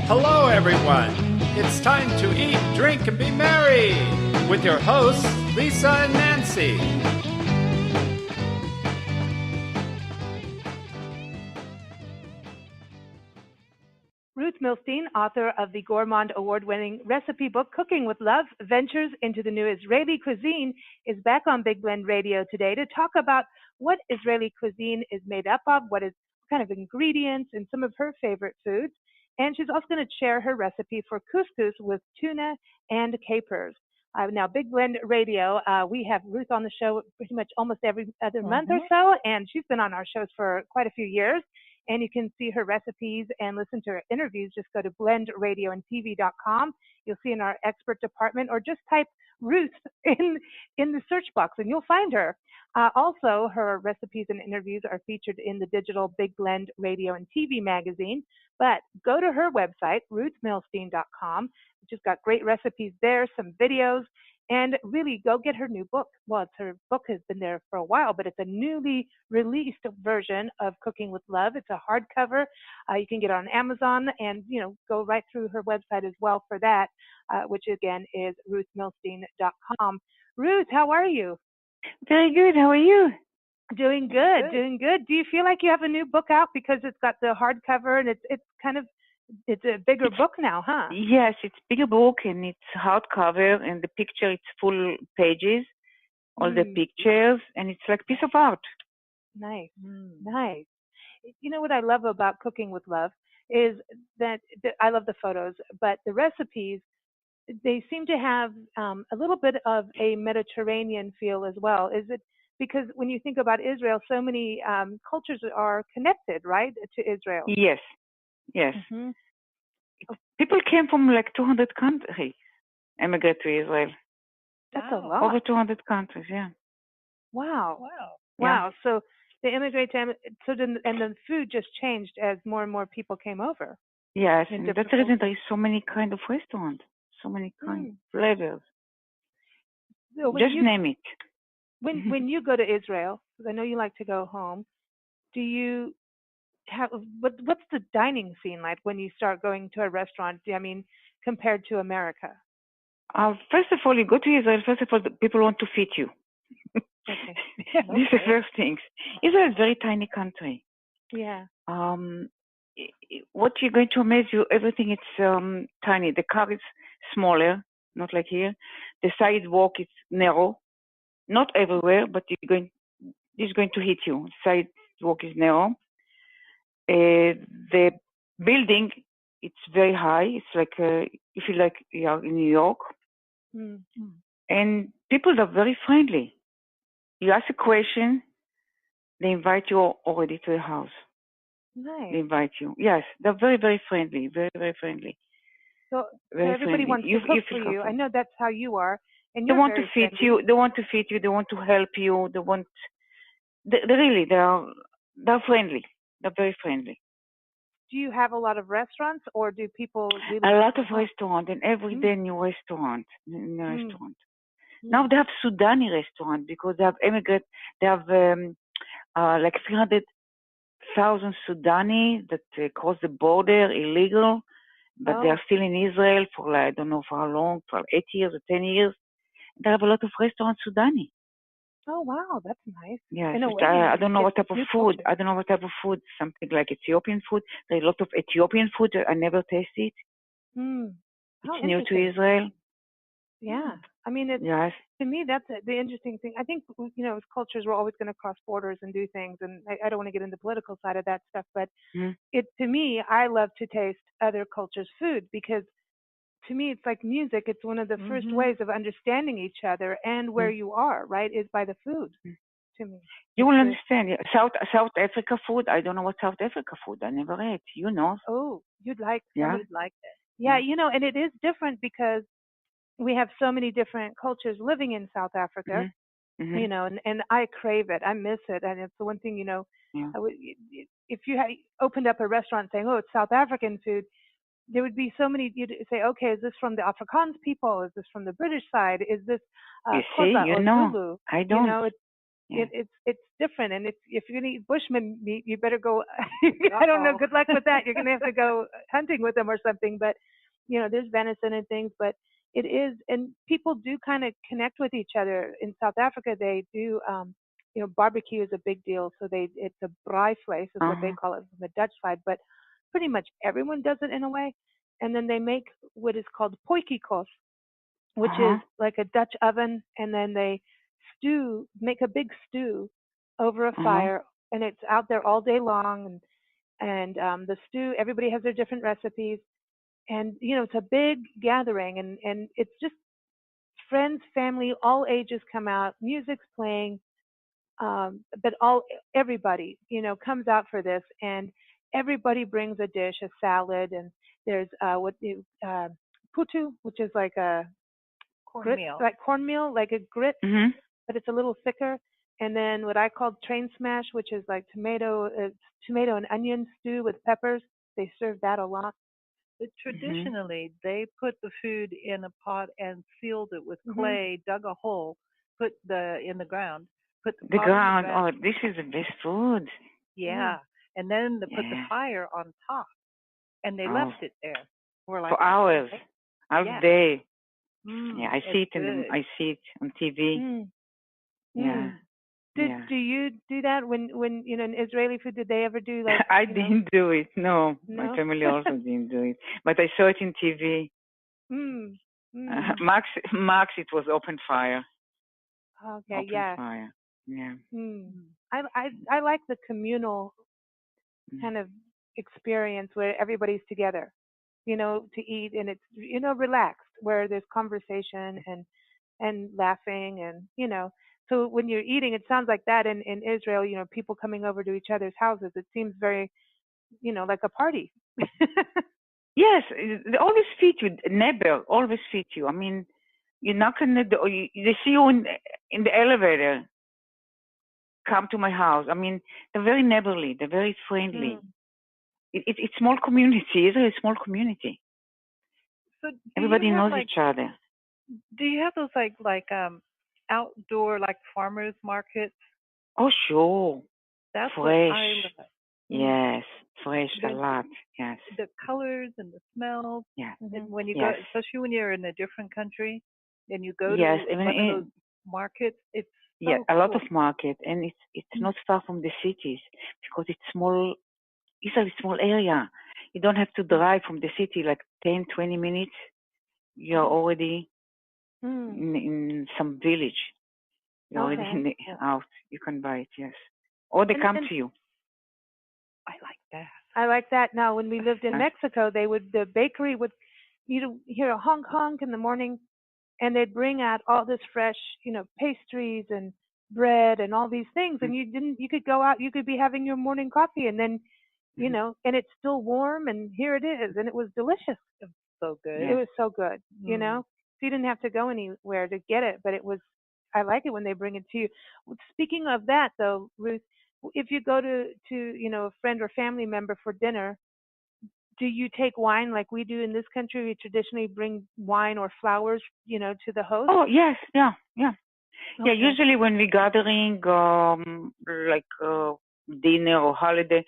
Hello, everyone. It's time to eat, drink, and be merry with your hosts, Lisa and Nancy. Ruth Milstein, author of the Gourmand Award-winning recipe book Cooking with Love, Ventures into the New Israeli Cuisine, is back on Big Blend Radio today to talk about what Israeli cuisine is made up of, what kind of ingredients, and some of her favorite foods. And she's also going to share her recipe for couscous with tuna and capers. Now, Big Blend Radio, we have Ruth on the show pretty much almost every other month or so, and she's been on our shows for quite a few years. And you can see her recipes and listen to her interviews. Just go to blendradioandtv.com. You'll see in our expert department, or just type Ruth in the search box, and you'll find her. Also, her recipes and interviews are featured in the digital Big Blend Radio and TV magazine. But go to her website, ruthmilstein.com. She's got great recipes there, some videos, and really go get her new book. Well, her book has been there for a while, but it's a newly released version of Cooking with Love. It's a hardcover. You can get it on Amazon and, go right through her website as well for that, which again is ruthmilstein.com. Ruth, how are you? Very good. How are you? Doing good. Do you feel like you have a new book out because it's got the hardcover and it's a bigger book now, huh? Yes, it's a bigger book and it's hardcover, and the picture, it's full pages, all the pictures, and it's like a piece of art. Nice. You know what I love about Cooking with Love is that I love the photos, but the recipes, they seem to have a little bit of a Mediterranean feel as well. Is it because when you think about Israel, so many cultures are connected, right, to Israel? Yes. Mm-hmm. People came from like 200 countries, emigrated to Israel. That's a lot. Over 200 countries, yeah. Wow. So they immigrated, and the food just changed as more and more people came over. Yes, and that's the reason there is so many kind of restaurants, so many kind of flavors. So just name it. When you go to Israel, because I know you like to go home, do you what's the dining scene like when you start going to a restaurant? I mean, compared to America? First of all, you go to Israel. First of all, the people want to feed you. Okay. This is the first thing. Israel is a very tiny country. Yeah. What you're going to amaze you, everything it's tiny. The car is smaller, not like here. The sidewalk is narrow, not everywhere, but it's going to hit you. The sidewalk is narrow. The building, it's very high. It's like you feel like you are in New York. Mm-hmm. And people are very friendly. You ask a question, they invite you already to the house. Nice. They invite you. Yes, they're very, very friendly. Very, very friendly. So everybody wants to cook for you. I know that's how you are. And they want to feed you. They want to feed you. They want to help you. They're friendly. They're very friendly. Do you have a lot of restaurants, or do people really? A lot of restaurants, and every day new restaurant. Now they have Sudani restaurant because they have immigrant. They have like 300,000 Sudani that cross the border illegal, but they are still in Israel for I don't know for how long, for 8 years or 10 years. They have a lot of restaurants Sudani. Oh wow, that's nice. Yes, I don't know what type of food. I don't know what type of food. Something like Ethiopian food. There's a lot of Ethiopian food. I never tasted. It's new to Israel. Yeah, I mean, to me, that's the interesting thing. I think as cultures, we're always going to cross borders and do things, and I don't want to get into the political side of that stuff. But to me, I love to taste other cultures' food because. To me, it's like music. It's one of the first ways of understanding each other and where you are, right, is by the food, to me. You will understand. South Africa food, I don't know what South Africa food. I never ate. You know. Oh, you'd like it. Yeah, and it is different because we have so many different cultures living in South Africa, and I crave it. I miss it. And it's the one thing, if you opened up a restaurant saying, oh, it's South African food, there would be so many. You'd say, okay, is this from the Afrikaans people? Is this from the British side? Is this Xhosa or Zulu? I don't. it's different. And if you're gonna eat Bushman meat, you better go. I don't know. Good luck with that. You're gonna have to go hunting with them or something. But there's venison and things. But it is, and people do kind of connect with each other. In South Africa, they do. Barbecue is a big deal. So it's a braaivleis is what they call it from the Dutch side. But pretty much everyone does it in a way. And then they make what is called potjiekos, which is like a Dutch oven, and then they make a big stew over a fire, and it's out there all day long. And the stew, everybody has their different recipes, and it's a big gathering, and it's just friends, family, all ages come out, music's playing, but everybody comes out for this, and everybody brings a dish, a salad, and there's putu, which is like a cornmeal, like a grit, but it's a little thicker. And then what I call train smash, which is like tomato and onion stew with peppers. They serve that a lot. But traditionally, they put the food in a pot and sealed it with clay, dug a hole, in the ground, put the ground. Oh, this is the best food. Yeah, and then they put the fire on top, and they left it there for hours, all day. Yeah, I see it on TV. Yeah. Do you do that when in Israeli food? Did they ever do like? I didn't do it. No, my family also didn't do it. But I saw it in TV. Max, it was open fire. Okay, open fire. Yeah. I like the communal kind of experience where everybody's together, to eat, and it's relaxed, where there's conversation and laughing, and so when you're eating, it sounds like that in Israel, people coming over to each other's houses. It seems very like a party. Yes, they always feed you. Neighbor always feed you. I mean, you knock on the door, they see you in the elevator. Come to my house. I mean, they're very neighborly. They're very friendly. It's a small community. Israel is a small community. So everybody knows each other. Do you have those like outdoor like farmers markets? Oh, sure. That's fresh. What I love. Yes, fresh a lot. Yes. The colors and the smells. Yeah. And when you go, especially when you're in a different country, and you go to one of those markets, it's a lot of market, and it's not far from the cities because it's small. It's a small area. You don't have to drive from the city like 10, 20 minutes. You're already in some village. You're already in the house. You can buy it, yes. Or they come to you. I like that. I like that. Now, when we lived in Mexico, the bakery would, hear a honk honk in the morning, and they'd bring out all this fresh, pastries and bread and all these things, and you could go out, you could be having your morning coffee, and then, and it's still warm, and here it is, and it was delicious. It was so good. It was so good, So you didn't have to go anywhere to get it, but I like it when they bring it to you. Speaking of that, though, Ruth, if you go to a friend or family member for dinner, do you take wine like we do in this country? We traditionally bring wine or flowers, to the host. Oh yes, yeah. Okay. Yeah, usually when we're gathering, like dinner or holiday,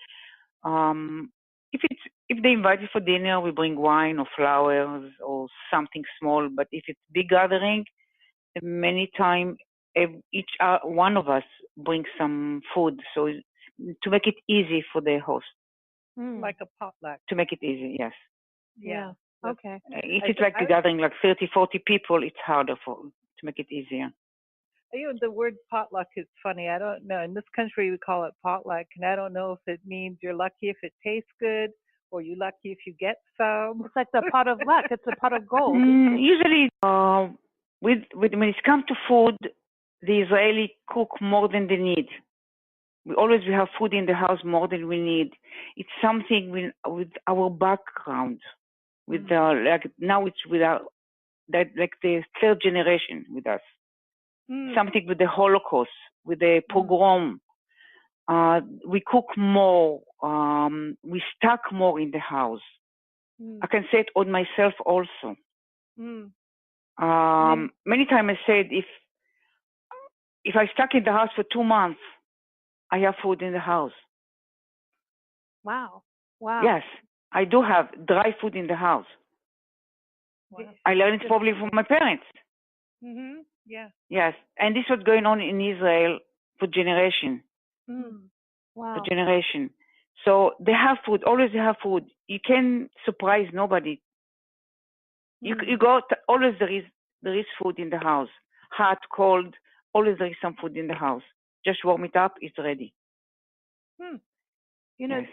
if they invite you for dinner, we bring wine or flowers or something small. But if it's big gathering, many times each one of us brings some food, so to make it easy for the host. Like a potluck. To make it easy, yes. Yeah. Okay. If it's like a gathering like 30, 40 people, it's harder to make it easier. The word potluck is funny. I don't know. In this country, we call it potluck, and I don't know if it means you're lucky if it tastes good or you're lucky if you get some. It's like the pot of luck. It's a pot of gold. Usually, when it comes to food, the Israeli cook more than they need. We have food in the house more than we need. It's something with our background. Now it's like the third generation with us. Something with the Holocaust, with the pogrom. We cook more. We stock more in the house. I can say it on myself also. Many times I said, if I stuck in the house for 2 months, I have food in the house. Wow. Wow. Yes, I do have dry food in the house. Wow. I learned it probably from my parents. Mhm. Yeah. Yes, and this was going on in Israel for generation. Wow. For generation. So they have food. Always they have food. You can surprise nobody. You go. Always there is food in the house. Hot, cold. Always there is some food in the house. Just warm it up. It's ready. You know, yes.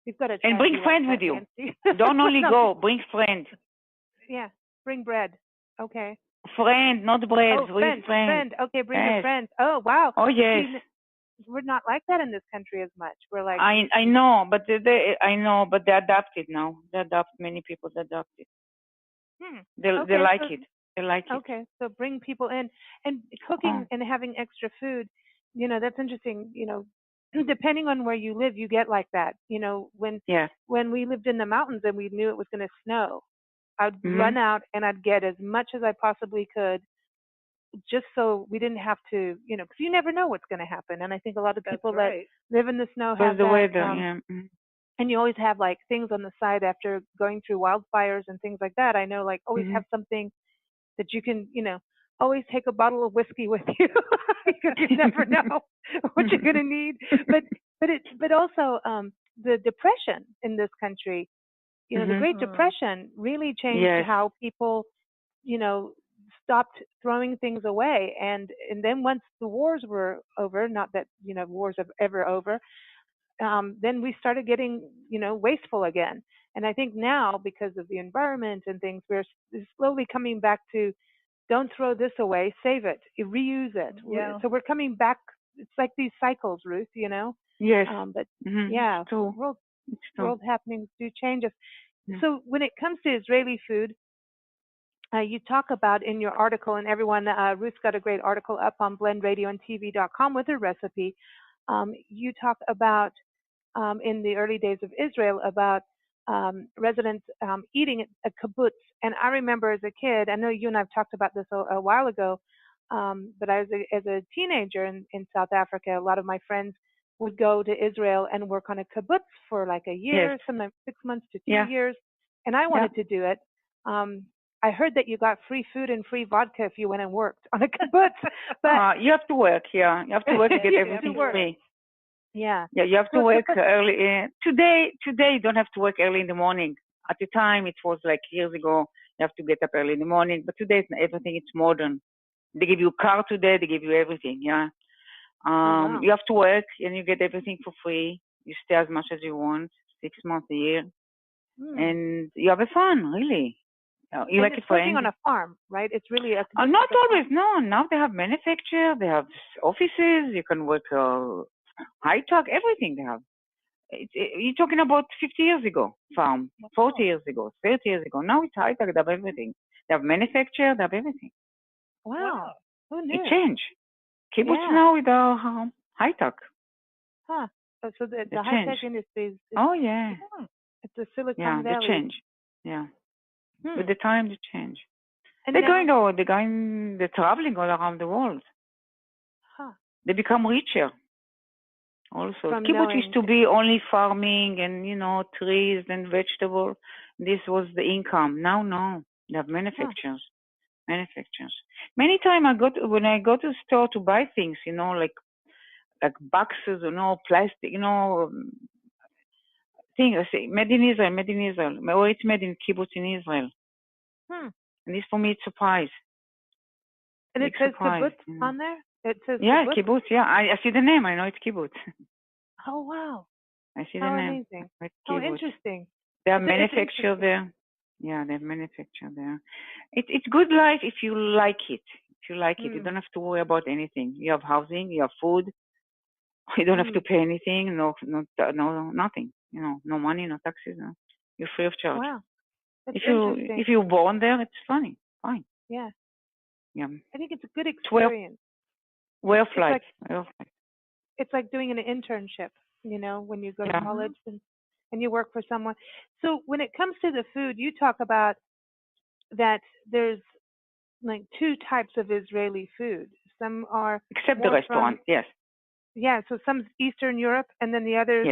You've got to and bring friends with you. Don't only go. Bring friends. Yeah. Bring bread. Okay. Friend, not bread. Oh, friend. Okay, bring your friends. Oh, wow. Oh, yes. See, we're not like that in this country as much. We're like I know, but they adapt it now. Many people adapt it. They like it. They like it. Okay, so bring people in and cooking and having extra food. You know, that's interesting. You know, depending on where you live, you get like that. You know, when we lived in the mountains and we knew it was going to snow, I'd run out and I'd get as much as I possibly could, just so we didn't have to, you know, because you never know what's going to happen. And I think a lot of people that live in the snow have the that. Weather, And you always have like things on the side after going through wildfires and things like that. I know, like always have something that you can, you know, always take a bottle of whiskey with you because you never know what you're going to need. But also the depression in this country, you know, the Great Depression really changed how people, you know, stopped throwing things away. And then once the wars were over, not that, you know, wars are ever over, then we started getting, you know, wasteful again. And I think now, because of the environment and things, we're slowly coming back to don't throw this away, save it, reuse it. Yeah. So we're coming back. It's like these cycles, Ruth, you know? Yes. But yeah, world happenings do change us. So when it comes to Israeli food, you talk about in your article, and everyone, Ruth's got a great article up on blendradioandtv.com with her recipe. You talk about in the early days of Israel about residents eating a kibbutz. And I remember as a kid, I know you and I've talked about this a while ago, but as a teenager in South Africa, a lot of my friends would go to Israel and work on a kibbutz for like a year, sometimes 6 months to 2 years. And I wanted to do it. I heard that you got free food and free vodka if you went and worked on a kibbutz. But you have to work, You have to work to get everything free. Yeah, you have to work early. Today, you don't have to work early in the morning. At the time, it was like years ago, you have to get up early in the morning. But today, everything it's modern. They give you a car today. They give you everything. You have to work and you get everything for free. You stay as much as you want, 6 months a year, and you have fun. Really, you make it's working on a farm, right? It's really a not always. No, now they have manufacture. They have offices. You can work. High tech, everything they have. You're talking about 50 years ago, farm, 40 years ago, 30 years ago. Now it's high tech, they have everything. They have manufacture, they have everything. Wow. Who knew? It changed. Kibbutz now with high tech. Huh. So the high tech industry is. It's a Silicon Valley. Yeah, the change. Yeah. With the time, the change. And they're traveling all around the world. Huh. They become richer. Also, kibbutz used to be only farming and, you know, trees and vegetables. This was the income. Now, no. They have manufacturers. Many times when I go to the store to buy things, you know, like boxes, you know, plastic, you know, things, I say, made in Israel. Or it's made in kibbutz in Israel. And this for me, it's a surprise. And it says kibbutz on there? It says kibbutz. Yeah, I see the name. I know it's kibbutz. Oh, wow. I see the name. Amazing. How interesting. They have manufacture there. Yeah, they have manufacture there. It's good life if you like it. If you like it, you don't have to worry about anything. You have housing, you have food. You don't have to pay anything. No, nothing. You know, no money, no taxes. No. You're free of charge. Wow. That's if you're born there, it's fine. Yeah. Yeah. I think it's a good experience. Way of life. It's like doing an internship, you know, when you go to college and you work for someone. So when it comes to the food, you talk about that there's like 2 types of Israeli food. some are Except the restaurant, yes. Yeah, so some Eastern Europe, and then the others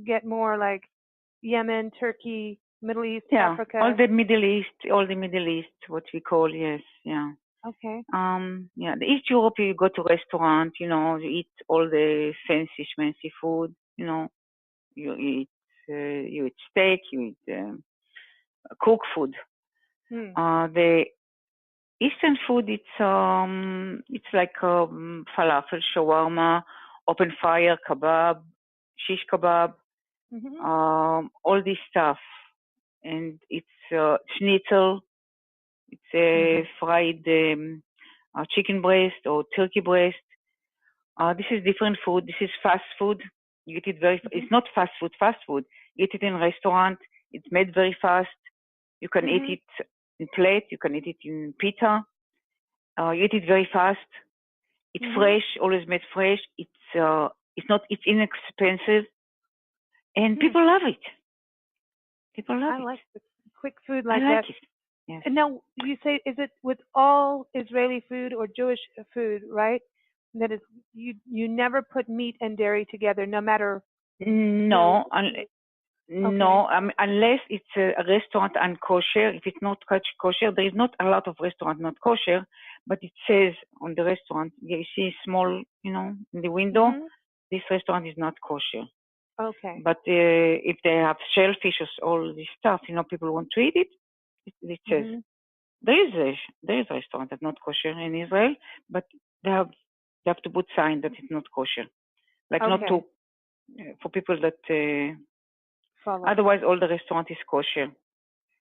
get more like Yemen, Turkey, Middle East, Africa. All the Middle East, what we call, yes, yeah. Okay. The East Europe, you go to restaurant, you eat all the fancy food, you eat steak, you eat cooked food. The Eastern food, it's like falafel, shawarma, open fire, kebab, shish kebab, all this stuff. And it's schnitzel, it's fried chicken breast or turkey breast. This is different food. This is fast food. You get it it's not fast food. You eat it in restaurant. It's made very fast. You can eat it in plate. You can eat it in pita. You eat it very fast. It's fresh, always made fresh. It's inexpensive, and people love it. I like the quick food like that. I like it. Yes. And now you say, is it with all Israeli food or Jewish food, right? That is, you never put meat and dairy together, no matter. No, no. Unless it's a restaurant and kosher. If it's not kosher, there is not a lot of restaurant not kosher, but it says on the restaurant, you see small, in the window, this restaurant is not kosher. Okay. But if they have shellfish or all this stuff, people want to eat it. It says there is a restaurant that's not kosher in Israel, but they have to put sign that it's not kosher, like not to for people that. Otherwise, all the restaurant is kosher.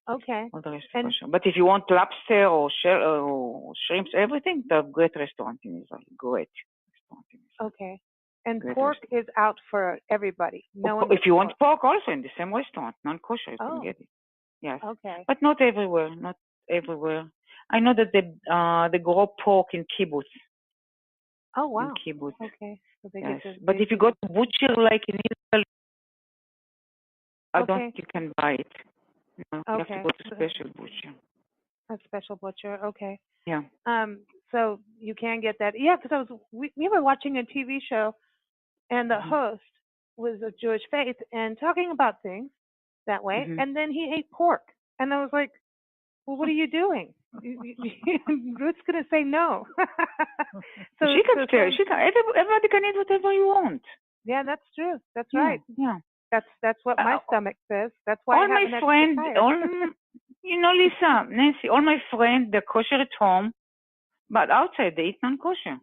Okay. All the rest is kosher. But if you want lobster or shell or shrimps, everything, they have great restaurant in Israel. Great restaurant in Israel. Okay. And great pork restaurant. is out for everybody. No one. If you want pork, also in the same restaurant, non-kosher, you can get it. Yes. Okay. But not everywhere. Not everywhere. I know that they grow pork in kibbutz. Oh wow. In kibbutz. Okay. So they yes. get But if you go to butcher like in Israel, I don't think you can buy it. No, you have to go to special butcher. A special butcher. Okay. Yeah. So you can get that. Yeah, because we were watching a TV show, and the host was of Jewish faith and talking about things that way, and then he ate pork, and I was like, well, what are you doing? Ruth's gonna say no. So she can tell. Everybody can eat whatever you want. Yeah, that's true. That's right. Yeah. That's what my stomach says. That's why all my friends, Lisa, Nancy, all my friends, they're kosher at home, but outside they eat non-kosher.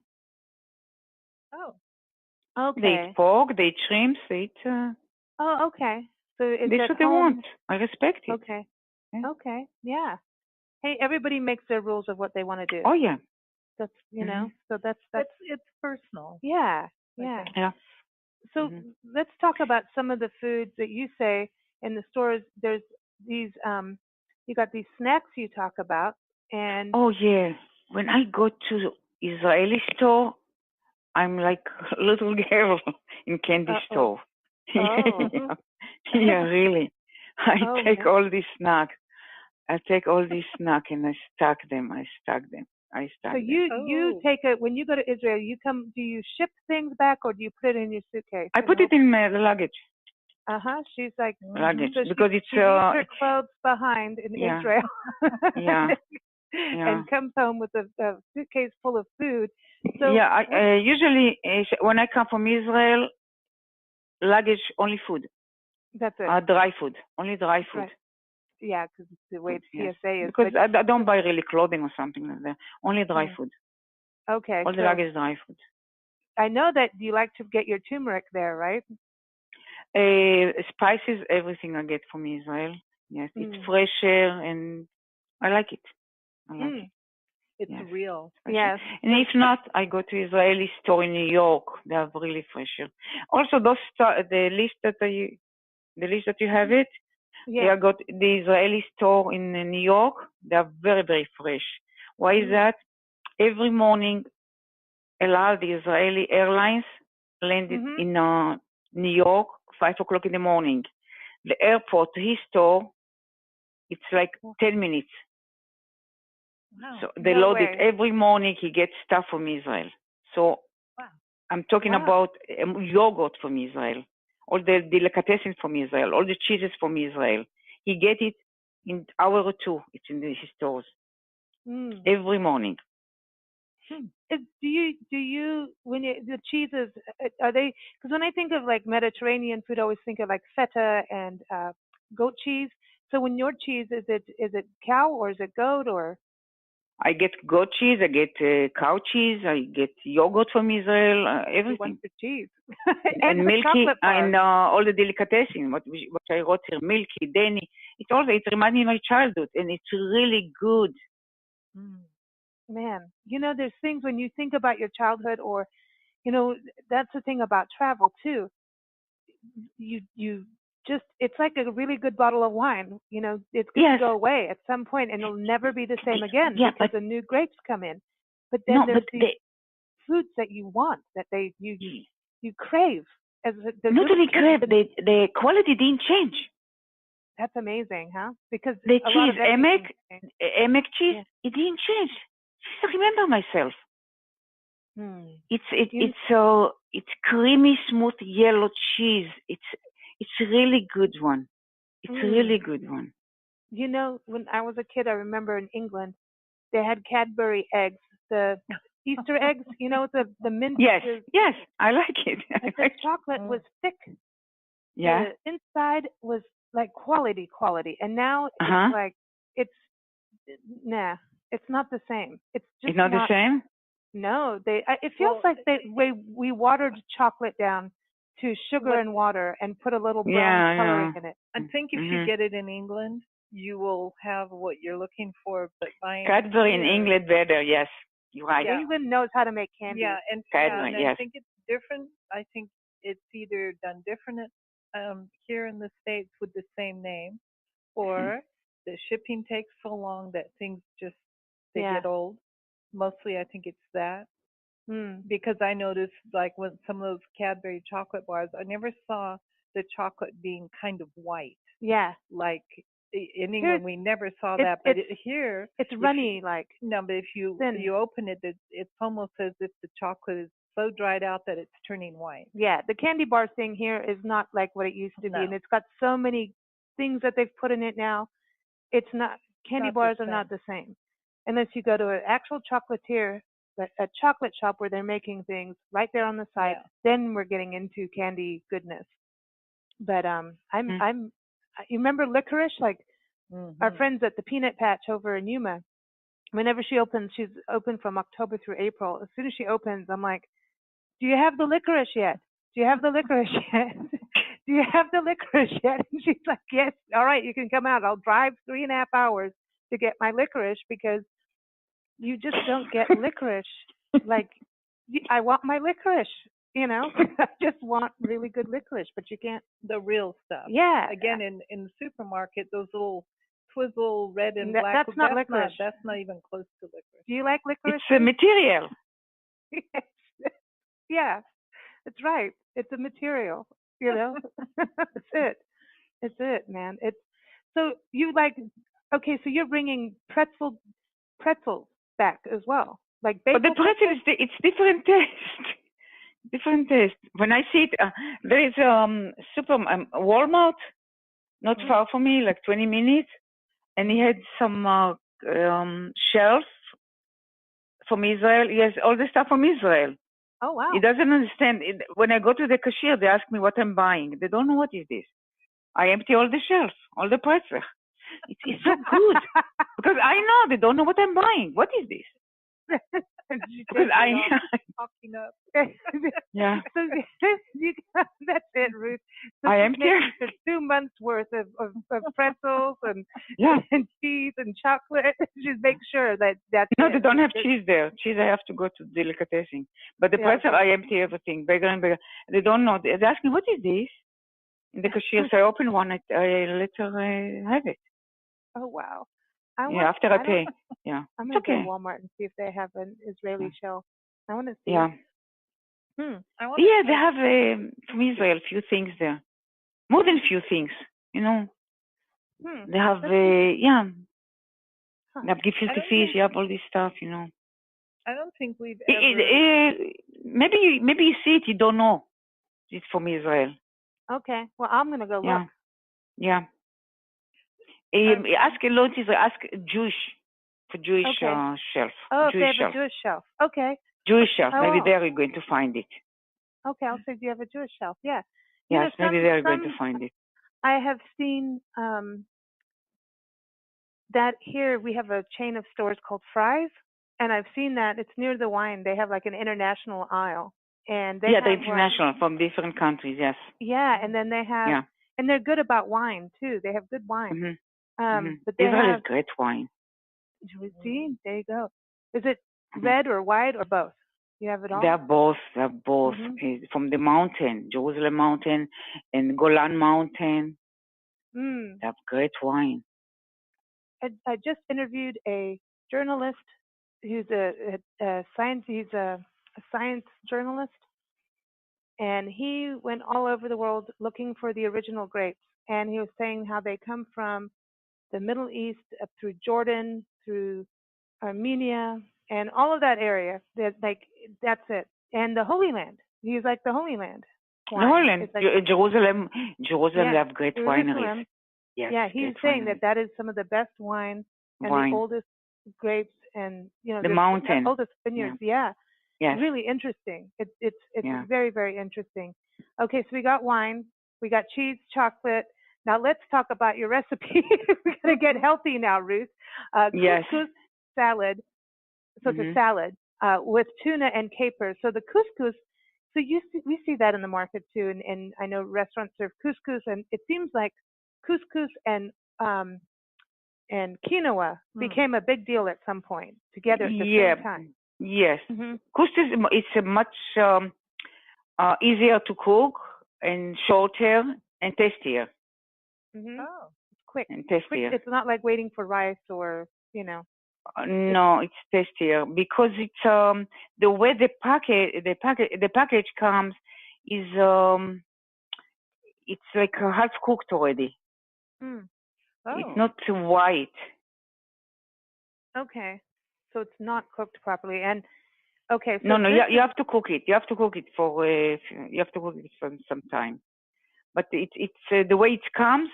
Oh, okay. They eat pork, they eat shrimps, they eat. Oh, okay. So that's what they want. I respect it. Okay. Yeah. Okay. Yeah. Hey, everybody makes their rules of what they want to do. Oh yeah. That's So that's it's personal. Yeah. Yeah. Yeah. So let's talk about some of the foods that you say in the stores. There's these, you got these snacks you talk about, and oh yeah, when I go to Israeli store, I'm like a little girl in candy store. Yeah, really. I take all these snacks. I take all these snacks and I stack them. So you take it when you go to Israel. Do you ship things back or do you put it in your suitcase? I put it in the luggage. She's like luggage so because she leaves her clothes behind in Israel. Yeah. And comes home with a suitcase full of food. So I usually when I come from Israel, luggage only food. That's it. Dry food, only dry food. Right. Yeah, because the way TSA is. Because I don't buy really clothing or something like that. Only dry food. Okay. All the luggage dry food. I know that you like to get your turmeric there, right? Spices, everything I get from Israel. Yes, it's fresher and I like it. It. It's real. Yes. And if not, I go to Israeli store in New York. They are really fresher. Also, the list that you have it. Yeah. I got the Israeli store in New York. They are very, very fresh. Why is that? Every morning, the Israeli Airlines landed in New York, 5 o'clock in the morning. The airport to his store, it's like 10 minutes. Wow. So they load it every morning. He gets stuff from Israel. So Wow. I'm talking about yogurt from Israel, all the delicatessen from Israel, all the cheeses from Israel. He get it in hour or two. It's in his stores every morning. Do you when the cheeses are they? Because when I think of like Mediterranean food, I always think of like feta and goat cheese. So when your cheese is it cow or is it goat or? I get goat cheese, I get cow cheese, I get yogurt from Israel, everything. What's the cheese? and milky, and all the delicatessen, what I wrote here, milky, Dani. It reminds me of my childhood, and it's really good. Man, there's things when you think about your childhood, or, that's the thing about travel too. You just, it's like a really good bottle of wine. It's going to go away at some point, and it'll never be the same again because the new grapes come in. But then there's these foods that you want, that you crave. Not only crave, the quality didn't change. That's amazing, huh? Because the cheese, emek cheese, it didn't change. I remember myself. It's creamy, smooth yellow cheese. It's a really good one. It's a really good one. When I was a kid, I remember in England, they had Cadbury eggs, the Easter eggs. The mint. Yes, I like it. The chocolate was thick. Yeah. The inside was like quality, and now it's like it's not the same. It's just not the same. No, it feels like we watered chocolate down to sugar and water and put a little brown coloring in it. I think if you get it in England, you will have what you're looking for. But buying Cadbury in England better, yes, you're right. Yeah. England knows how to make candy. Yeah, and Cadbury, I think it's different. I think it's either done different here in the States with the same name, or the shipping takes so long that things just get old. Mostly, I think it's that. Because I noticed, like, when some of those Cadbury chocolate bars, I never saw the chocolate being kind of white. Yeah. Like, in England, we never saw that. But here... It's runny, No, but if you open it, it's almost as if the chocolate is so dried out that it's turning white. Yeah, the candy bar thing here is not like what it used to be. And it's got so many things that they've put in it now. It's not... Candy bars are not the same. Unless you go to an actual chocolatier, a chocolate shop where they're making things right there on the site, then we're getting into candy goodness. But you remember licorice? Like our friends at the Peanut Patch over in Yuma, whenever she opens, she's open from October through April. As soon as she opens, I'm like, do you have the licorice yet? Do you have the licorice yet? Do you have the licorice yet? And she's like, yes, all right, you can come out. I'll drive 3.5 hours to get my licorice, because you just don't get licorice. Like, I want my licorice, I just want really good licorice, but you can't. The real stuff. Yeah. Again, in the supermarket, those little twizzle red and black. That's not licorice. That's not even close to licorice. Do you like licorice? It's a material. Yeah, that's right. It's a material, That's it, man. So you okay, so you're bringing pretzels back as well. Like but the pretzel it's different taste. Different taste. When I see it, there is Walmart, not far from me, like 20 minutes, and he had some shelves from Israel. He has all the stuff from Israel. Oh, wow. He doesn't understand. When I go to the cashier, they ask me what I'm buying. They don't know what is this. I empty all the shelves, all the pretzels. It's so good. Because I know they don't know what I'm buying. What is this? Because popping up. Yeah. So that's it, Ruth. So I am here. 2 months worth of pretzels and cheese and chocolate. Just make sure that's No, they don't have cheese there. Cheese I have to go to delicatessen. But the pretzel, I empty everything, bigger and bigger. They don't know. They ask me, what is this? In the cashier, so I open one, I let her have it. Oh, wow. After I pay. Yeah. I'm going to go to Walmart and see if they have an Israeli shell. I want to see. Yeah. They have from Israel a few things there. More than a few things, They have, they have gefilte fish, all this stuff, I don't think we've ever. Maybe you see it, you don't know. It's from Israel. Okay. Well, I'm going to go look. Yeah. Ask a lot Israel. Ask Jewish for Jewish shelf. Oh, Jewish they have a Jewish shelf. Okay. Jewish shelf. Oh. Maybe there you're going to find it. Okay, I'll say, do you have a Jewish shelf? Yeah. Yes, maybe there you're going to find it. I have seen that here we have a chain of stores called Fry's, and I've seen that it's near the wine. They have like an international aisle, and they have they're international from different countries. Yes. Yeah, and then they have, and they're good about wine too. They have good wine. But they Israel have has great wine. See, there you go. Is it red or white or both? You have it all? They're both. From the mountain, Jerusalem mountain and Golan mountain. They have great wine. I just interviewed a journalist who's a science. He's a science journalist, and he went all over the world looking for the original grapes. And he was saying how they come from the Middle East up through Jordan, through Armenia, and all of that area. That's it. And the Holy Land. He's like the Holy Land. The Holy Land. Like, Jerusalem have great wineries. Yes, yeah, he's saying that is some of the best wine and the oldest grapes and the mountain oldest vineyards. Yeah. Yes. Really interesting. It's very, very interesting. Okay, so we got wine, we got cheese, chocolate. Now let's talk about your recipe. We're gonna get healthy now, Ruth. Couscous-salad. So it's a salad with tuna and capers. So the couscous. So we see that in the market too, and I know restaurants serve couscous, and it seems like couscous and quinoa became a big deal at some point together at the same time. Yes. Couscous is a much easier to cook and shorter and tastier. Oh, it's quick and tastier. It's not like waiting for rice or no, it's tastier because it's the way the package comes is it's like half cooked already. It's not white. Okay, so it's not cooked properly, and okay. So no, you have to cook it. You have to cook it for some time. But it's the way it comes.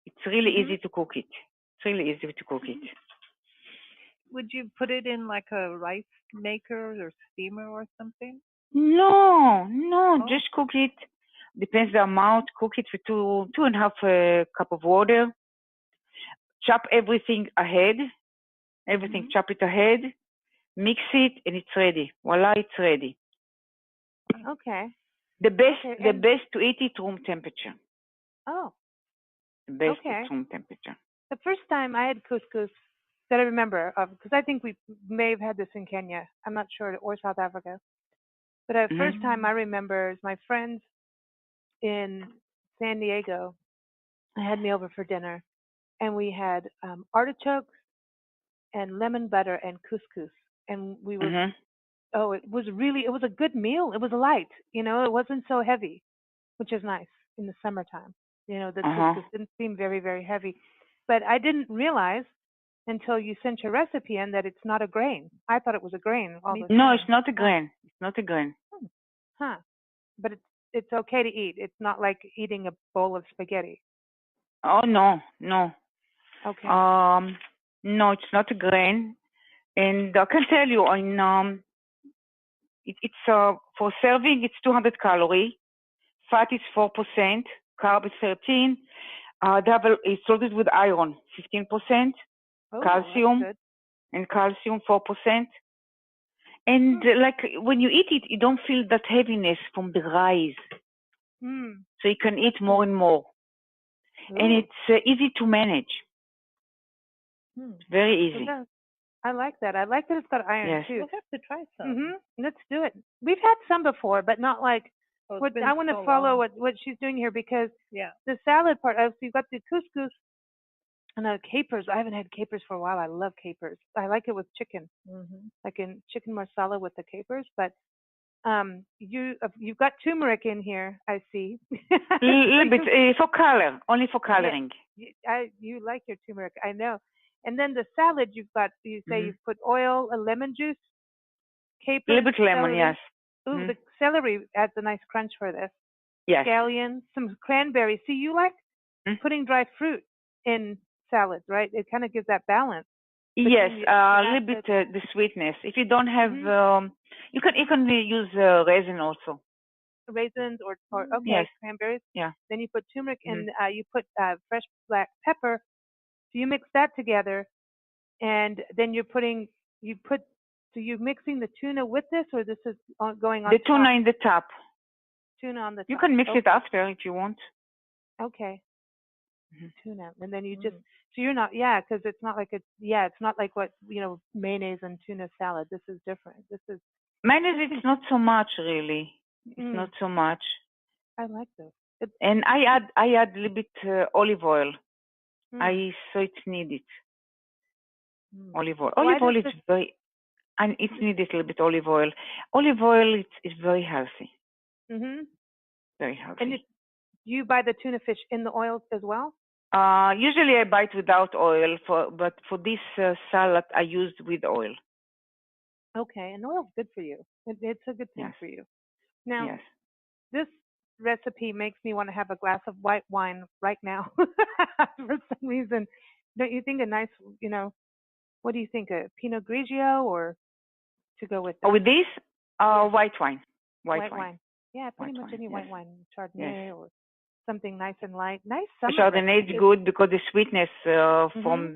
It's really easy to cook it. It's really easy to cook it. Would you put it in like a rice maker or steamer or something? No, just cook it. Depends the amount. Cook it for 2.5 cup of water. Chop everything ahead. Chop it ahead. Mix it, and it's ready. Voila, it's ready. Okay. The best to eat it room temperature. Oh. The best is room temperature. The first time I had couscous that I remember of, because I think we may have had this in Kenya. I'm not sure, or South Africa. But the first time I remember is my friends in San Diego had me over for dinner, and we had artichokes and lemon butter and couscous, and we were it was a good meal. It was light, it wasn't so heavy, which is nice in the summertime. The couscous didn't seem very, very heavy, but I didn't realize until you sent your recipe in that it's not a grain. I thought it was a grain. No, it's not a grain. It's not a grain. Huh. But it's okay to eat. It's not like eating a bowl of spaghetti. Oh, no. Okay. No, it's not a grain. And I can tell you, it's for serving, it's 200 calories. Fat is 4%. Carb is 13. It's loaded with iron, 15%. Calcium, and calcium 4%. And like when you eat it, you don't feel that heaviness from the rice. So you can eat more and more. And it's easy to manage. Very easy. I like that. I like that it's got iron too. We'll have to try some. Let's do it. We've had some before, but not like I want to follow what she's doing here because the salad part. So you've got the couscous and the capers. I haven't had capers for a while. I love capers. I like it with chicken, like in chicken marsala with the capers. But you've got turmeric in here. I see. A little bit for color, only for coloring. You like your turmeric, I know. And then the salad you've got. You say you've put oil, a lemon juice. capers, A little bit lemon, celery. yes. Ooh, the celery adds a nice crunch for this. Yes. Scallions, some cranberries. See, you like putting dry fruit in salads, right? It kind of gives that balance. Yes, a little bit the sweetness. If you don't have, you can use raisin also. Raisins or yes. cranberries. Yeah. Then you put turmeric and you put fresh black pepper. So you mix that together, and then you're mixing the tuna with this, or this is going on the top? Tuna in the top. Tuna on the top. You can mix it after if you want. Okay. Tuna, and then you just so you're not because it's not like it's not like what mayonnaise and tuna salad. This is different. This is mayonnaise. It's not so much really. It's not so much. I like this. And I add a little bit olive oil. So it's needed. Olive oil. Olive oil is very, and it's needed a little bit olive oil. Olive oil is very healthy. Very healthy. And you buy the tuna fish in the oils as well? Usually I buy it without oil, but for this salad I used with oil. Okay, and oil's good for you. It's a good thing for you. Now, this recipe makes me want to have a glass of white wine right now for some reason. Don't you think a nice, what do you think, a Pinot Grigio or to go with that? With this, white wine. White wine. Yeah, pretty much any white wine, Chardonnay or something nice and light. Nice summer. Chardonnay is good because the sweetness from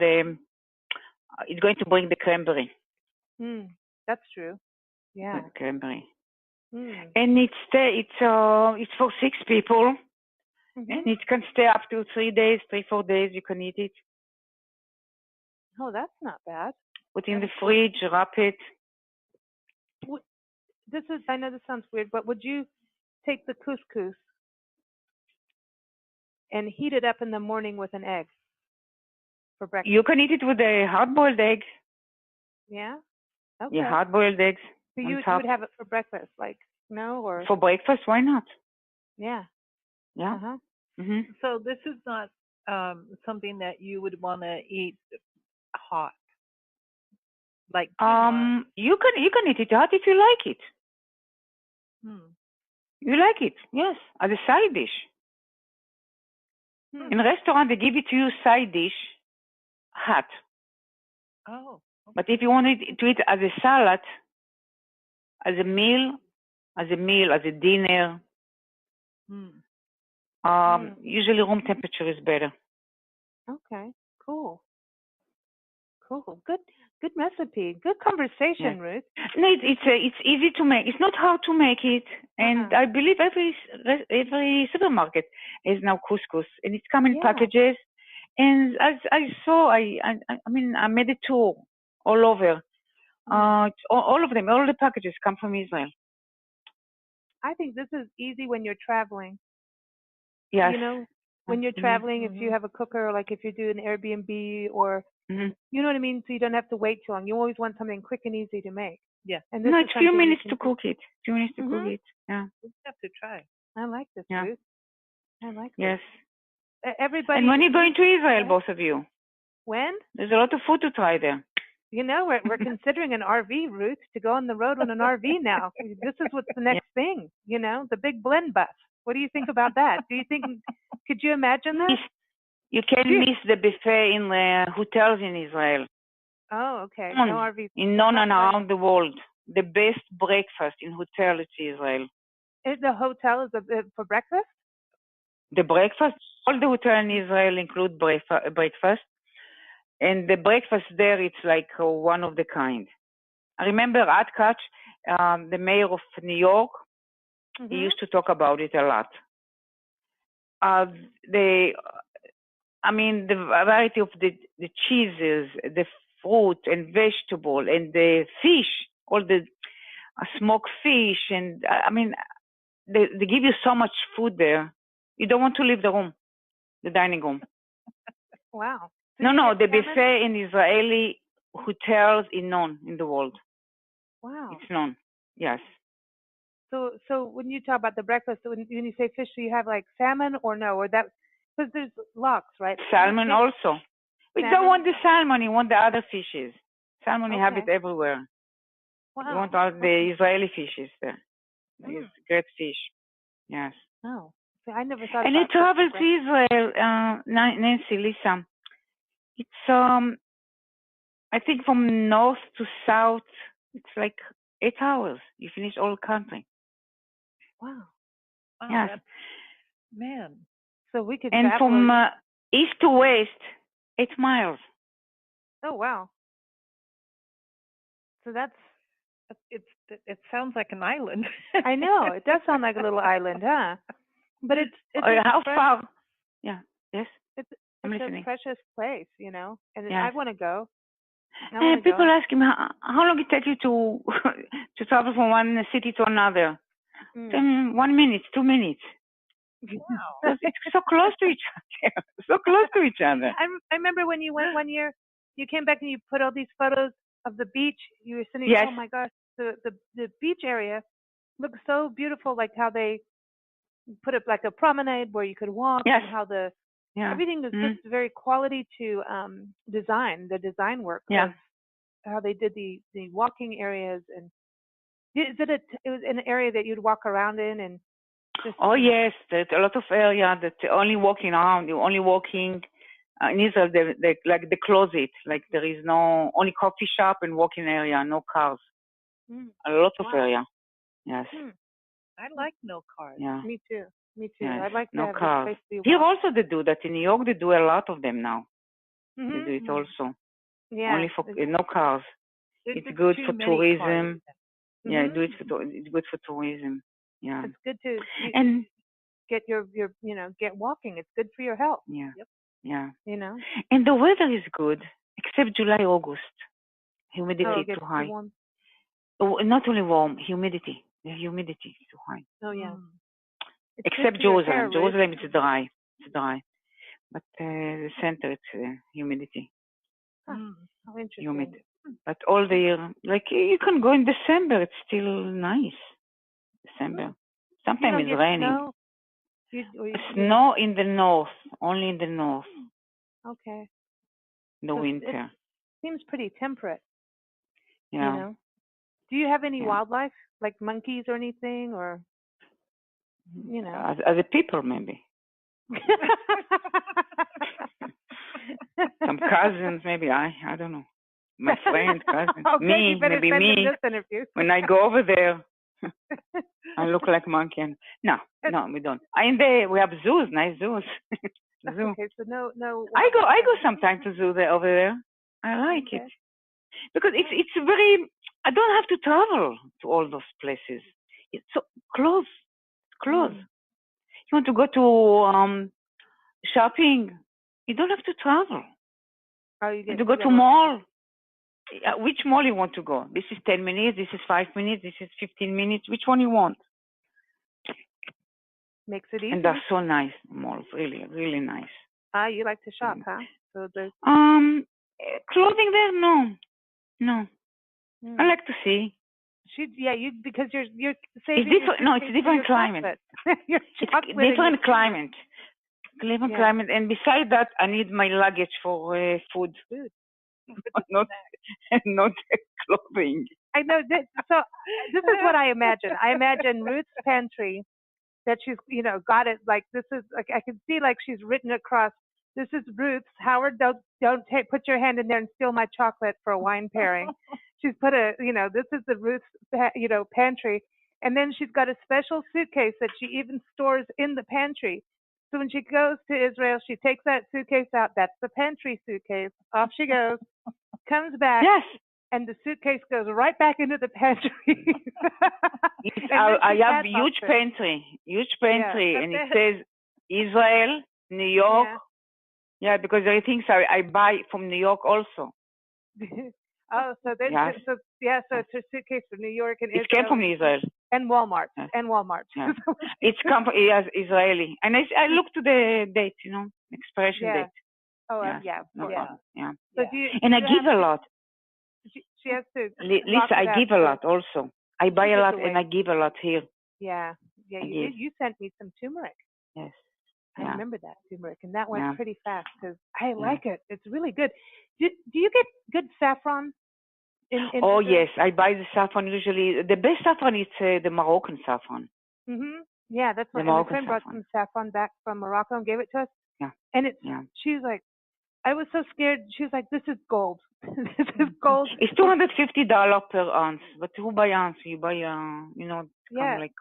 it's going to bring the cranberry. That's true. Yeah. The cranberry. And it's for 6 people, and it can stay up to 3 days, 3-4 days. You can eat it. Oh, that's not bad. Put in the fridge, wrap it. I know this sounds weird, but would you take the couscous and heat it up in the morning with an egg for breakfast? You can eat it with a hard-boiled egg. Yeah? Okay. Yeah, hard-boiled eggs. So you would have it for breakfast, or for breakfast? Why not? Yeah. Yeah. So this is not something that you would want to eat hot, like you can eat it hot if you like it. You like it, yes, as a side dish. In a restaurant, they give it to you side dish hot. Oh. Okay. But if you want to eat as a salad, as a meal, as a dinner, usually room temperature is better. Okay, cool. Good recipe. Good conversation, Ruth. No, it's easy to make. It's not hard to make it, and I believe every supermarket is now couscous, and it's come in packages. And as I saw, I made a tour all over. All of them, all the packages come from Israel. I think this is easy when you're traveling. Yes. When you're traveling, if you have a cooker, like if you do an Airbnb or, you know what I mean? So you don't have to wait too long. You always want something quick and easy to make. Yeah. And it's a few minutes to cook it. Cook it. Yeah. We have to try. I like this, Ruth. I like this. Yes. Everybody. And when are you going to Israel, both of you? When? There's a lot of food to try there. We're considering an RV, Ruth, to go on the road on an RV now. This is what's the next thing, the big blend bus. What do you think about that? Could you imagine that? You can't miss the buffet in the hotels in Israel. Oh, okay. No RVs. In none and around the world. The best breakfast in hotel is Israel. The hotel is for breakfast? The breakfast, all the hotels in Israel include breakfast. And the breakfast there, it's like one of the kind. I remember Atkach, the mayor of New York, he used to talk about it a lot. The variety of the cheeses, the fruit and vegetable, and the fish, all the smoked fish, and they give you so much food there. You don't want to leave the room, the dining room. Wow. No, the buffet in Israeli hotels is known in the world. Wow. It's known, yes. So when you talk about the breakfast, when you say fish, do you have like salmon or no? Or that, because there's lox, right? Salmon also. We don't want the salmon, we want the other fishes. Salmon, you have it everywhere. You want all the Israeli fishes there. It's great fish. Yes. Oh, see, I never thought And about you travel to Israel, Nancy, Lisa. It's I think from north to south, it's like 8 hours. You finish all country. Wow. Yes. Man. So we could And travel. from east to west, 8 miles. Oh, wow. So It sounds like an island. I know. It does sound like a little island, huh? But it's How far? Yeah. Yes. It's I'm a listening. precious place, you know. And Yes. I want to go. People ask me how long it takes you to to travel from one city to another. 1 minute, 2 minutes. Wow. It's so close to each other. So close to each other. I remember when you went one year, you came back and you put all these photos of the beach. You were sitting, yes. Oh my gosh, the beach area looks so beautiful, like how they put it like a promenade where you could walk, yes. and how everything was just very quality to design, the design work of how they did the walking areas. And it was an area that you'd walk around in and just, yes, there's a lot of area that only walking around. You're only walking. In Israel, they like they close it. Like there is no only coffee shop and walking area, no cars. A lot of area. Yes. I like no cars. Yeah. Me too. Yes. I'd like to no have cars. this place Here also they do that. In New York they do a lot of them now. They do it also. Yeah. Only for no cars. It's good for tourism. Yeah, it's good for tourism. Yeah. It's good to and get your get walking. It's good for your health. Yeah. Yep. Yeah. You know. And the weather is good, except July, August. Humidity is too high. Too warm. Not only warm, humidity. The humidity is too high. Oh yeah. Except Jerusalem. Jerusalem it's dry. It's dry. But the center it's humidity. How interesting. Humid. But all the year, like you can go in December. It's still nice. December. Sometimes it's raining. Snow in the north. Only in the north. Okay. The winter. It seems pretty temperate. Yeah. You know? Do you have any wildlife, like monkeys or anything, or you know? As a people, maybe. Some cousins, maybe. I don't know. My friend, cousin, okay, maybe me. When I go over there, I look like monkey. No, we don't. We have zoos, nice zoos. Zoo. Okay, so no. I go sometimes to zoo over there. I like it because it's very. I don't have to travel to all those places. It's so close. Close. You want to go to shopping? You don't have to travel. You get to go to mall. Which mall you want to go? This is 10 minutes. This is 5 minutes. This is 15 minutes. Which one you want? Makes it easy. And they're so nice malls. Really, really nice. You like to shop, huh? So there's clothing there? No. I like to see. Because you're saving. It's different. No, it's a different climate. Different climate. Different climate. And besides that, I need my luggage for food. not clothing. I know. So this is what I imagine. I imagine Ruth's pantry, that she's got it like this is like I can see like she's written across. This is Ruth's. Howard, don't put your hand in there and steal my chocolate for a wine pairing. She's put this is the Ruth's pantry, and then she's got a special suitcase that she even stores in the pantry. So when she goes to Israel, she takes that suitcase out. That's the pantry suitcase. Off she goes, comes back. Yes. And the suitcase goes right back into the pantry. I have huge pantry, and it says Israel, New York. Yeah, because there are things I buy from New York also. Oh, so then, so it's a suitcase from New York and Israel. It came from Israel. And Walmart. Yes. And Walmart. Yeah. It's Israeli. And I look to the date, expiration date. Oh, yeah. So I give a lot. She has to. Lisa, I give a lot also. I buy a lot and I give a lot here. Yeah. You sent me some turmeric. Yes. I remember that turmeric, and that went pretty fast because I like it. It's really good. Do you get good saffron? Oh yes, I buy the saffron usually. The best saffron is the Moroccan saffron. Yeah, that's The my Moroccan friend brought saffron. some saffron back from Morocco and gave it to us. Yeah. And Yeah. she was like, I was so scared. She was like, this is gold. This is gold. It's $250 per ounce. But who buy ounce? You buy kind of like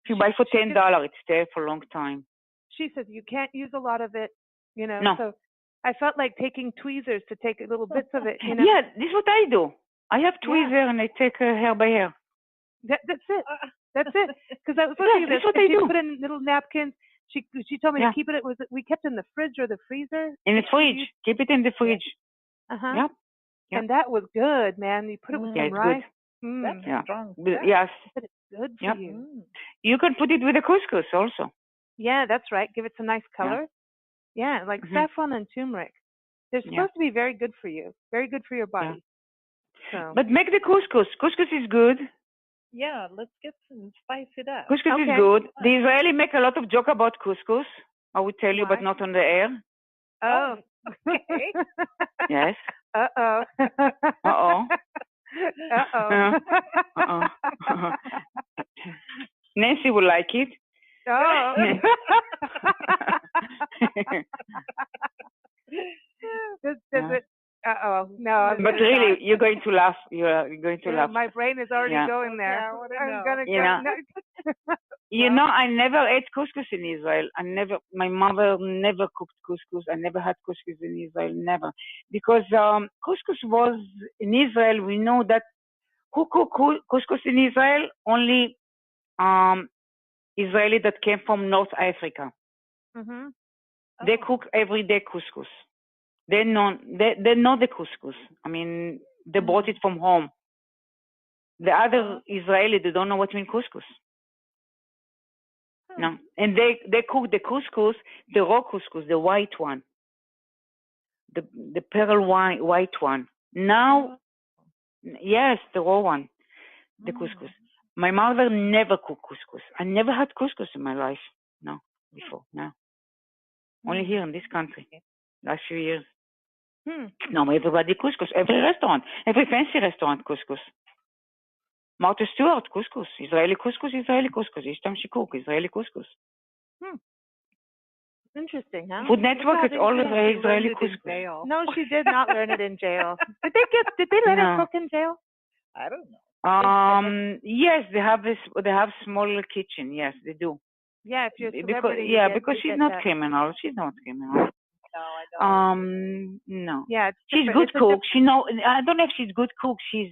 if you buy for $10, it's there for a long time. She says you can't use a lot of it, No. So I felt like taking tweezers to take little bits of it, Yeah, this is what I do. I have tweezer and I take hair by hair. That's it. That's it. Because I was looking at this. What I do. Put in little napkins. She told me to keep it. We kept it in the fridge or the freezer? In the fridge. Keep it in the fridge. Yep. And that was good, man. You put it with some rice. That's strong. Yes. But it's good for you. You can put it with the couscous also. Yeah, that's right. Give it some nice color. Yeah, like saffron and turmeric. They're supposed to be very good for you. Very good for your body. So. But make the couscous. Couscous is good. Yeah, let's get some, spice it up. Couscous is good. The Israeli make a lot of joke about couscous. I would tell you, but not on the air. Oh, okay. Yes. Uh-oh. Uh-oh. Uh-oh. Nancy will like it. Oh. Does it? Uh-oh. No. But really, you're going to laugh. You're going to laugh. My brain is already going there. Yeah, I'm going to go. I never ate couscous in Israel. My mother never cooked couscous. I never had couscous in Israel, never. Because couscous was, in Israel, we know that who cook couscous in Israel? Only Israeli that came from North Africa. They cook every day couscous. They know the couscous. I mean, they brought it from home. The other Israeli, they don't know what means couscous. No, and they cook the couscous, the raw couscous, the white one, the pearl white one. Now, yes, the raw one, the couscous. My mother never cooked couscous. I never had couscous in my life. No, before. No, only here in this country, last few years. No, everybody couscous. Every restaurant, every fancy restaurant couscous. Martha Stewart couscous. Israeli couscous. Each time she cook, Israeli couscous. Interesting, huh? Food Network is all Israeli couscous. No, she did not learn it in jail. Did they let her cook in jail? I don't know. Yes, they have this. They have small kitchen. Yes, they do. Yeah, if you're because she's not criminal. She's not criminal. No, I don't. No. Yeah, she's good cook. She know. I don't know if she's good cook. She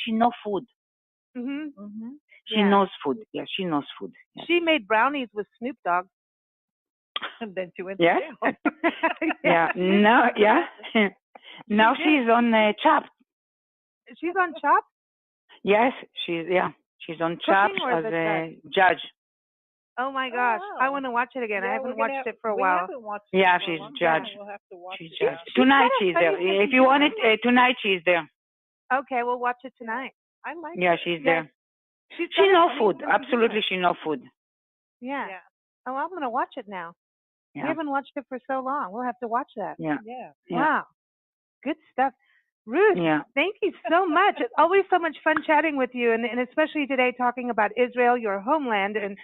knows food. She knows food. Yeah, she knows food. Yes. She made brownies with Snoop Dogg. And then she went to jail. Yeah. No. Yeah. Now she's on Chopped. She's on Chopped? Yes, she's on Chopped as a judge. Oh my gosh, I want to watch it again. I haven't watched it for a while. Yeah, she's judge. We'll have to watch she's it. judge. Tonight she's there. If you want it, tonight she's there. Okay, we'll watch it tonight. I like Yeah, she's there. She knows food. Absolutely, she knows food. Yeah. Oh, I'm going to watch it now. Yeah. We haven't watched it for so long. We'll have to watch that. Yeah. Wow. Good stuff. Ruth, thank you so much. It's always so much fun chatting with you, and especially today talking about Israel, your homeland, and,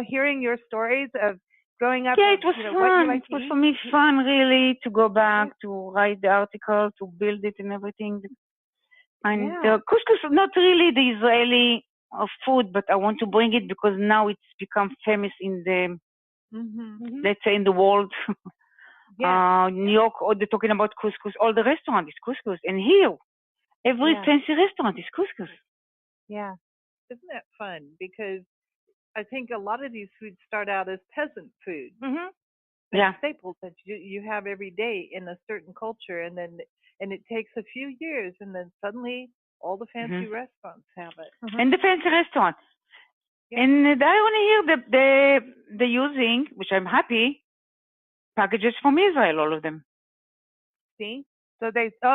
hearing your stories of growing up. Yeah, it was fun. It was for me fun, really, to go back, to write the article, to build it and everything. And couscous is not really the Israeli food, but I want to bring it because now it's become famous in the, let's say, in the world. New York, they're talking about couscous. All the restaurant is couscous. And here, every fancy restaurant is couscous. Yeah. Isn't that fun? Because I think a lot of these foods start out as peasant food. Staples that you have every day in a certain culture, and it takes a few years, and then suddenly all the fancy restaurants have it. And the fancy restaurant. And I want to hear the using, which I'm happy, packages from Israel, all of them. See? So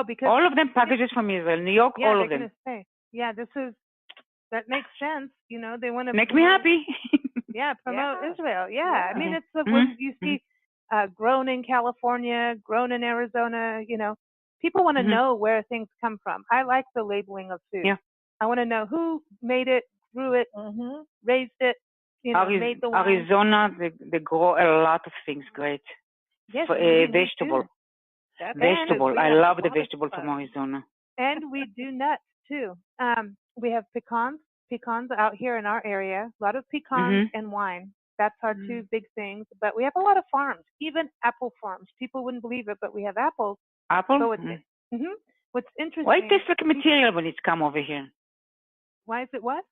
because all of them packages from Israel, New York, all of them. Say, that makes sense. They want to make me happy. Promote Israel. Yeah. I mean, it's when you see grown in California, grown in Arizona, People want to know where things come from. I like the labeling of food. Yeah. I want to know who made it, grew it, raised it, made the wine. Arizona, they grow a lot of things great. Yes, vegetable. Vegetable. I love the vegetable from Arizona. And we do nuts too. We have pecans out here in our area. A lot of pecans and wine. That's our two big things. But we have a lot of farms, even apple farms. People wouldn't believe it, but we have apples. Apple? So what's interesting. Why it tastes like material when it's come over here? Why is it what?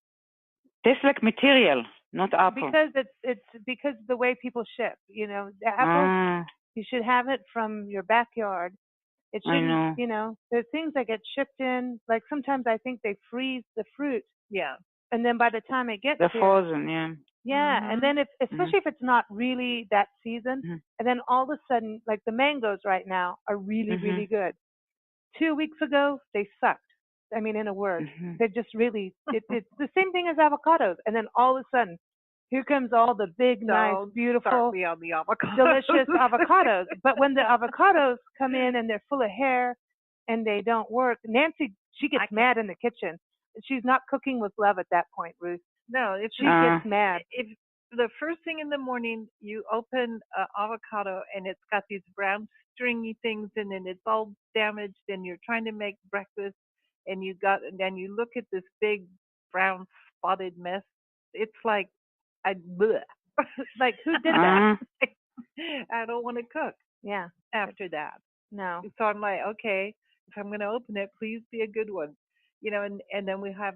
Tastes like material, not apple. Because it's because the way people ship. The apples, you should have it from your backyard. It shouldn't, there's things that get shipped in. Like sometimes I think they freeze the fruit. Yeah. And then by the time it gets they're here, frozen, yeah. Yeah, and then especially if it's not really that season, and then all of a sudden, like the mangoes right now are really, really good. 2 weeks ago, they sucked. I mean, in a word, they just really, it's the same thing as avocados. And then all of a sudden, here comes all the big, nice, beautiful, delicious avocados. But when the avocados come in and they're full of hair and they don't work, Nancy, she gets mad in the kitchen. She's not cooking with love at that point, Ruth. No, if she gets mad. If the first thing in the morning you open an avocado and it's got these brown stringy things in it, it's all damaged, and you're trying to make breakfast, and then you look at this big brown spotted mess. It's like, like who did that? I don't want to cook. Yeah. After that, no. So I'm like, okay, if I'm going to open it, please be a good one. And then we have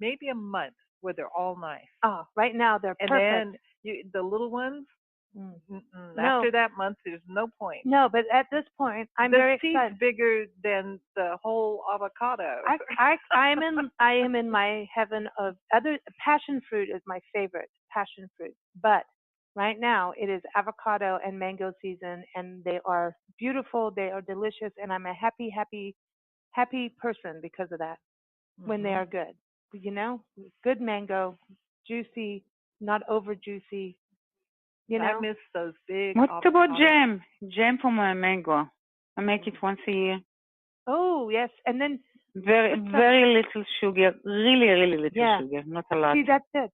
maybe a month where they're all nice. Oh, right now they're perfect. And then the little ones, after that month, there's no point. No, but at this point, I'm very excited. The seed's bigger than the whole avocado. I am in my heaven of passion fruit is my favorite passion fruit. But right now it is avocado and mango season, and they are beautiful. They are delicious, and I'm a happy person because of that. When they are good, good mango, juicy, not over juicy. I miss those big. What about jam? Jam from a mango. I make it once a year. Oh yes, and then very little sugar, really little sugar, not a lot. See, that's it.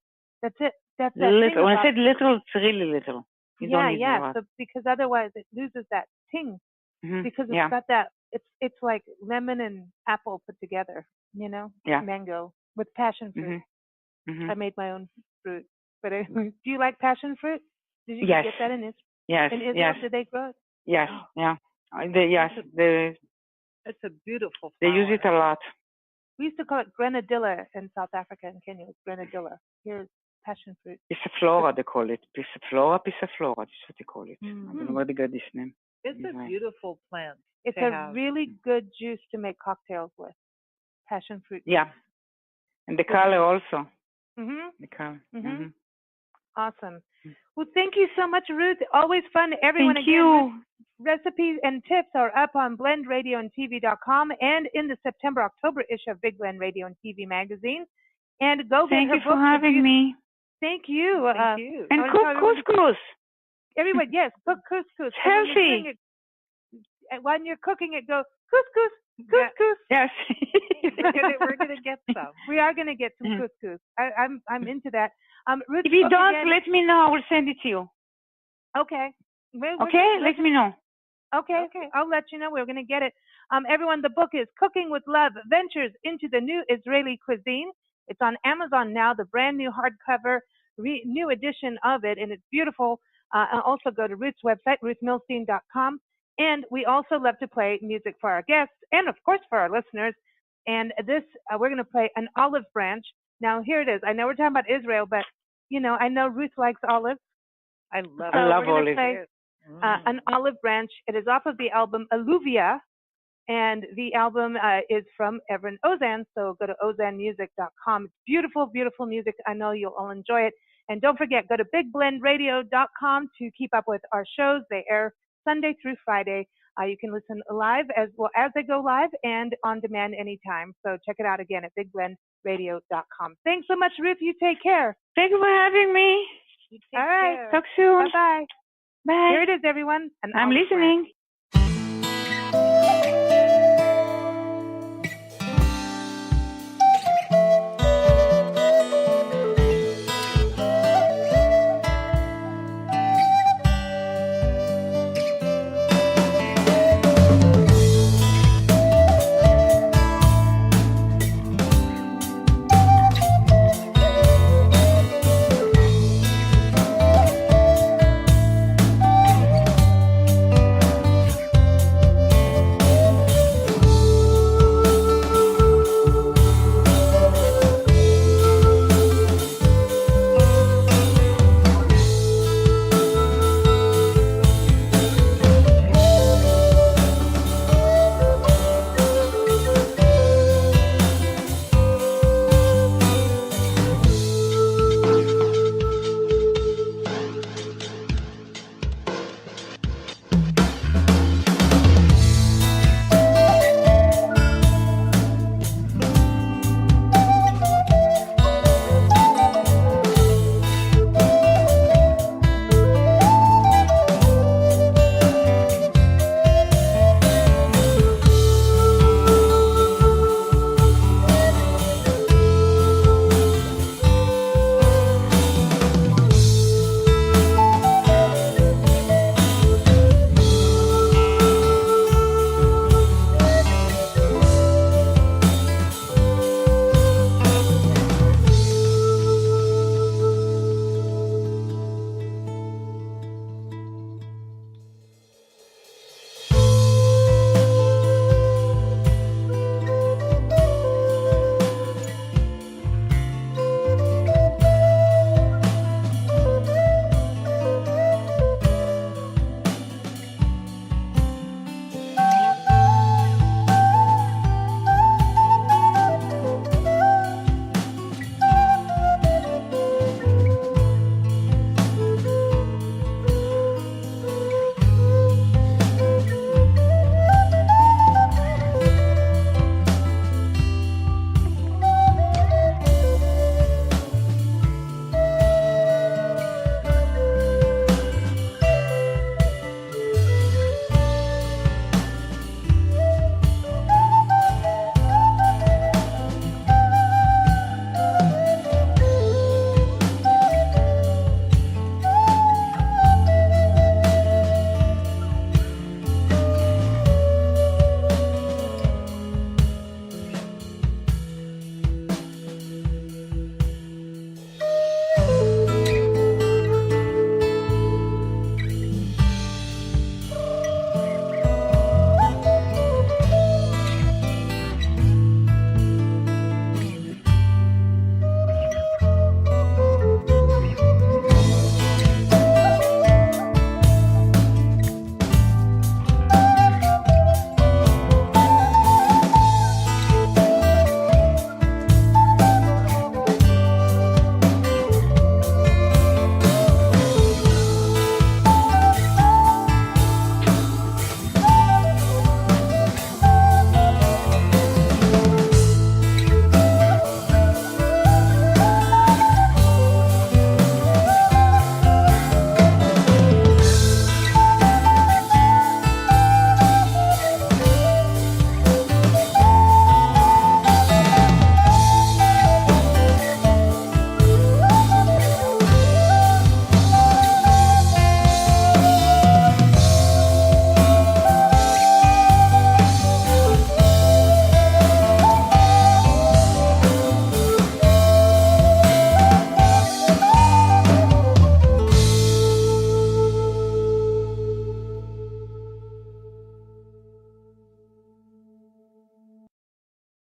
Little. When I said little, it's really little. You don't need a lot. So because otherwise it loses that ting. Because it's got that. It's like lemon and apple put together, mango with passion fruit. I made my own fruit. But do you like passion fruit? Did you get that in Israel? Yes. In Israel, did they grow it? Yes, It's a beautiful flower. They use it a lot. We used to call it grenadilla in South Africa and Kenya. It's grenadilla. Here's passion fruit. Pisciflora, they call it. Pisciflora. That's what they call it. I don't know where they got this name. It's a beautiful plant. It's a really good juice to make cocktails with. Passion fruit. Yeah. And the color also. The color. Awesome. Well, thank you so much, Ruth. Always fun. Everyone, thank you. Recipes and tips are up on blendradioandtv.com and in the September-October issue of Big Blend Radio and TV magazine. And go get her book. Thank you for having me. Thank you. Thank you. And cook couscous. Everyone, yes, cook couscous. Healthy. When you're cooking it, go couscous, couscous. Yes. We're gonna get some. We are gonna get some couscous. I'm into that. Ruth, if you don't, let me know. I will send it to you. Okay. Let me know. Okay. I'll let you know. We're gonna get it. Everyone, the book is Cooking with Love: Ventures into the New Israeli Cuisine. It's on Amazon now. The brand new hardcover, new edition of it, and it's beautiful. Also go to Ruth's website, ruthmilstein.com. And we also love to play music for our guests and, of course, for our listeners. And this, we're going to play an olive branch. Now, here it is. I know we're talking about Israel, but, I know Ruth likes olives. I love olives. Play, an olive branch. It is off of the album Alluvia, and the album is from Evren Ozan. So go to ozanmusic.com. It's beautiful, beautiful music. I know you'll all enjoy it. And don't forget, go to bigblendradio.com to keep up with our shows. They air Sunday through Friday. You can listen live as well as they go live and on demand anytime. So check it out again at bigblendradio.com. Thanks so much, Ruth. You take care. Thank you for having me. All right. Talk soon. Bye-bye. Bye. Here it is, everyone. I'm listening.